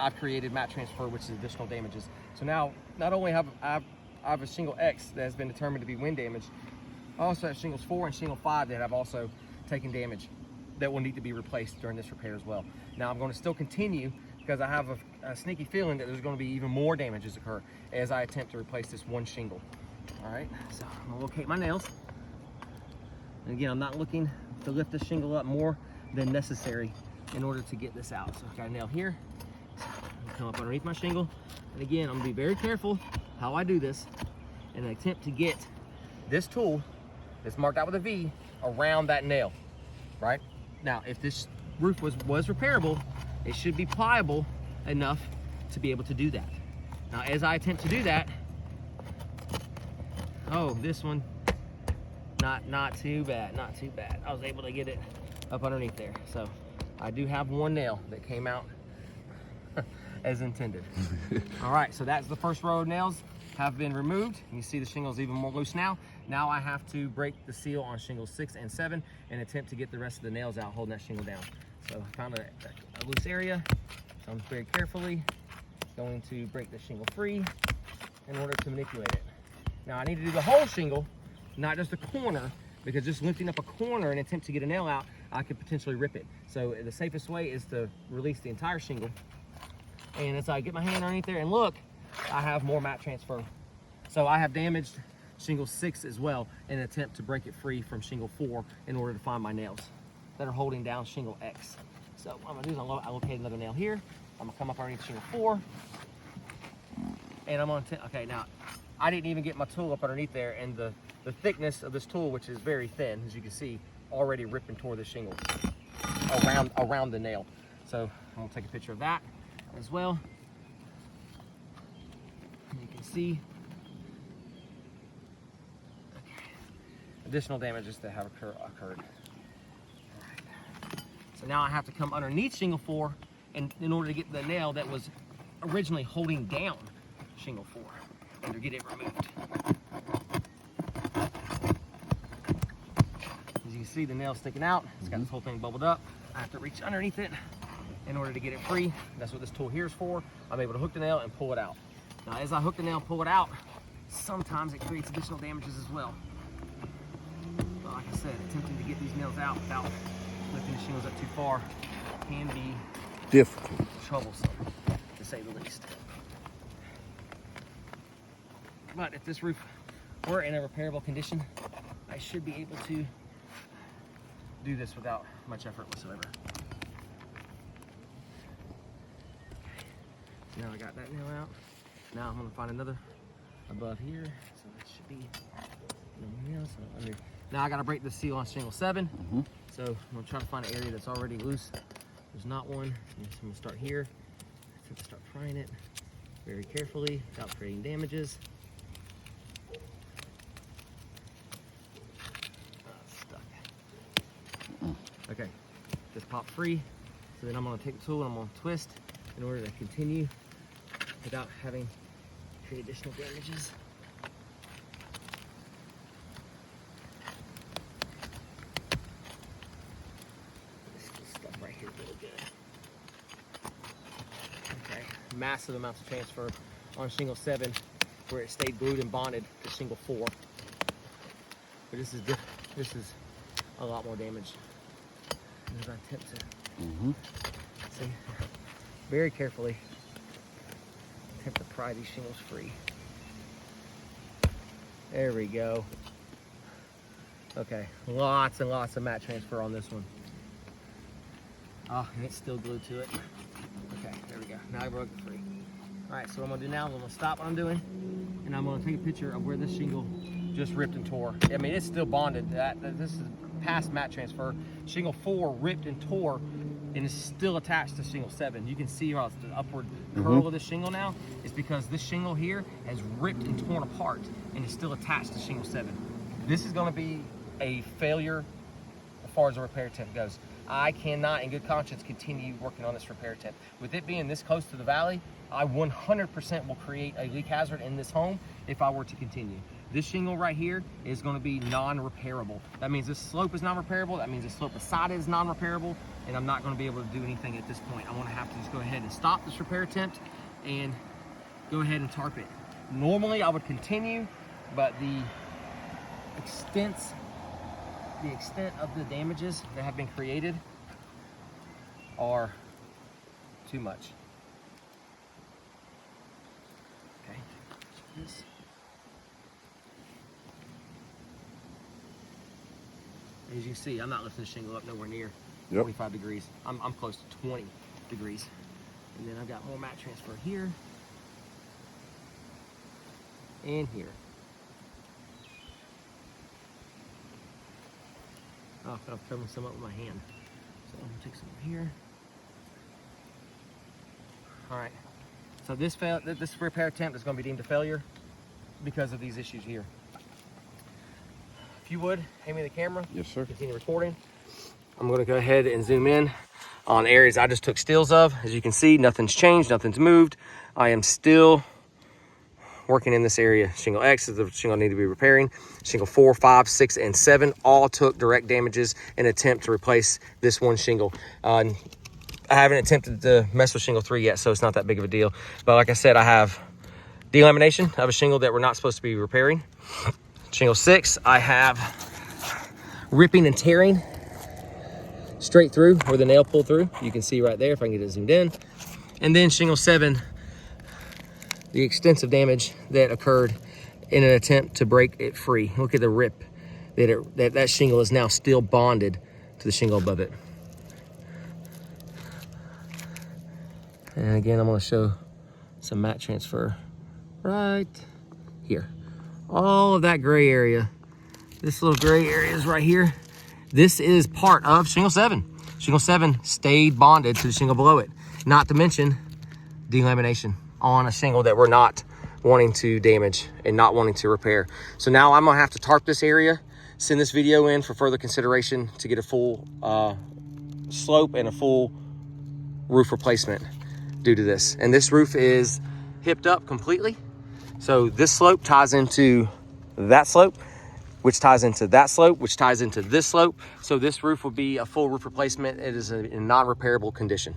I've created mat transfer, which is additional damages. So now, not only have I have a shingle X that has been determined to be wind damage, I also have shingles 4 and shingle 5 that have also taken damage that will need to be replaced during this repair as well. Now I'm going to still continue because I have a sneaky feeling that there's going to be even more damages occur as I attempt to replace this one shingle. All right, so I'm going to locate my nails. And again, I'm not looking to lift this shingle up more than necessary in order to get this out. So I've got a nail here. Come up underneath my shingle. And again, I'm going to be very careful how I do this and attempt to get this tool that's marked out with a V around that nail, right? Now, if this roof was repairable, it should be pliable enough to be able to do that. Now, as I attempt to do that, oh, this one, not too bad, not too bad. I was able to get it up underneath there. So I do have one nail that came out as intended. All right, so that's the first row of nails have been removed. You see the shingle's even more loose now. Now I have to break the seal on shingles 6 and 7 and attempt to get the rest of the nails out, holding that shingle down. So I found a loose area, so I'm very carefully going to break the shingle free in order to manipulate it. Now I need to do the whole shingle, not just the corner, because just lifting up a corner and attempt to get a nail out, I could potentially rip it. So the safest way is to release the entire shingle. And as I get my hand underneath there and look, I have more mat transfer. So I have damaged shingle 6 as well in an attempt to break it free from shingle 4 in order to find my nails that are holding down shingle X. So what I'm gonna do is I locate another nail here. I'm gonna come up underneath shingle 4. And I'm gonna, okay, now I didn't even get my tool up underneath there, and the thickness of this tool, which is very thin, as you can see, already ripped and tore the shingle around the nail. So I'm gonna take a picture of that as well. You can see additional damages that have occurred. All right. So now I have to come underneath shingle 4 in order to get the nail that was originally holding down shingle 4 and to get it removed. As you can see, the nail sticking out. It's got this whole thing bubbled up. I have to reach underneath it in order to get it free. That's what this tool here is for. I'm able to hook the nail and pull it out. Now, as I hook the nail and pull it out, sometimes it creates additional damages as well. But like I said, attempting to get these nails out without lifting the shingles up too far can be difficult, troublesome, to say the least. But if this roof were in a repairable condition, I should be able to do this without much effort whatsoever. Now I got that nail out. Now I'm gonna find another above here. So that should be no nail. So under. Now I gotta break the seal on shingle 7. So I'm gonna try to find an area that's already loose. There's not one. So I'm gonna start here. I'm gonna start prying it very carefully without creating damages. Stuck. Okay, just popped free. So then I'm gonna take the tool and I'm gonna twist in order to continue without having to create additional damages. This stuff right here is really good. Okay, massive amounts of transfer on shingle 7 where it stayed glued and bonded to shingle 4. But this is a lot more damage as I attempt to see very carefully attempt to pry these shingles free. There we go. Okay, lots and lots of mat transfer on this one. Oh, and it's still glued to it. Okay, there we go. Now I broke it free. All right, so what I'm gonna do now is I'm gonna stop what I'm doing, and I'm gonna take a picture of where this shingle just ripped and tore. I mean, it's still bonded. This is past mat transfer. Shingle 4 ripped and tore and is still attached to shingle 7. You can see how it's the upward curl of the shingle now. It's because this shingle here has ripped and torn apart and is still attached to shingle 7. This is gonna be a failure as far as the repair attempt goes. I cannot, in good conscience, continue working on this repair attempt. With it being this close to the valley, I 100% will create a leak hazard in this home if I were to continue. This shingle right here is going to be non-repairable. That means this slope is non-repairable. That means the slope beside it is non-repairable, and I'm not going to be able to do anything at this point. I'm going to have to just go ahead and stop this repair attempt and go ahead and tarp it. Normally I would continue, but the extent of the damages that have been created are too much. Okay, this. As you can see, I'm not lifting the shingle up nowhere near 25 degrees. I'm close to 20 degrees. And then I've got more mat transfer here and here. Oh, I'm covering some up with my hand. So I'm gonna take some here. All right. So this repair attempt is gonna be deemed a failure because of these issues here. If you would, hand me the camera. Yes, sir. Continue recording. I'm gonna go ahead and zoom in on areas I just took stills of. As you can see, nothing's changed, nothing's moved. I am still working in this area. Shingle X is the shingle I need to be repairing. Shingle 4, 5, 6, and 7 all took direct damages in an attempt to replace this one shingle. I haven't attempted to mess with shingle 3 yet, so it's not that big of a deal. But like I said, I have delamination of a shingle that we're not supposed to be repairing. Shingle 6, I have ripping and tearing straight through where the nail pulled through. You can see right there if I can get it zoomed in. And then shingle 7, the extensive damage that occurred in an attempt to break it free. Look at the rip that shingle is now still bonded to the shingle above it. And again, I'm going to show some mat transfer right here. All of that gray area, this little gray area is right here. This is part of shingle 7. Shingle 7 stayed bonded to the shingle below it. Not to mention delamination on a shingle that we're not wanting to damage and not wanting to repair. So now I'm gonna have to tarp this area, send this video in for further consideration to get a full slope and a full roof replacement due to this. And this roof is hipped up completely. So this slope ties into that slope, which ties into that slope, which ties into this slope. So this roof will be a full roof replacement. It is in non-repairable condition.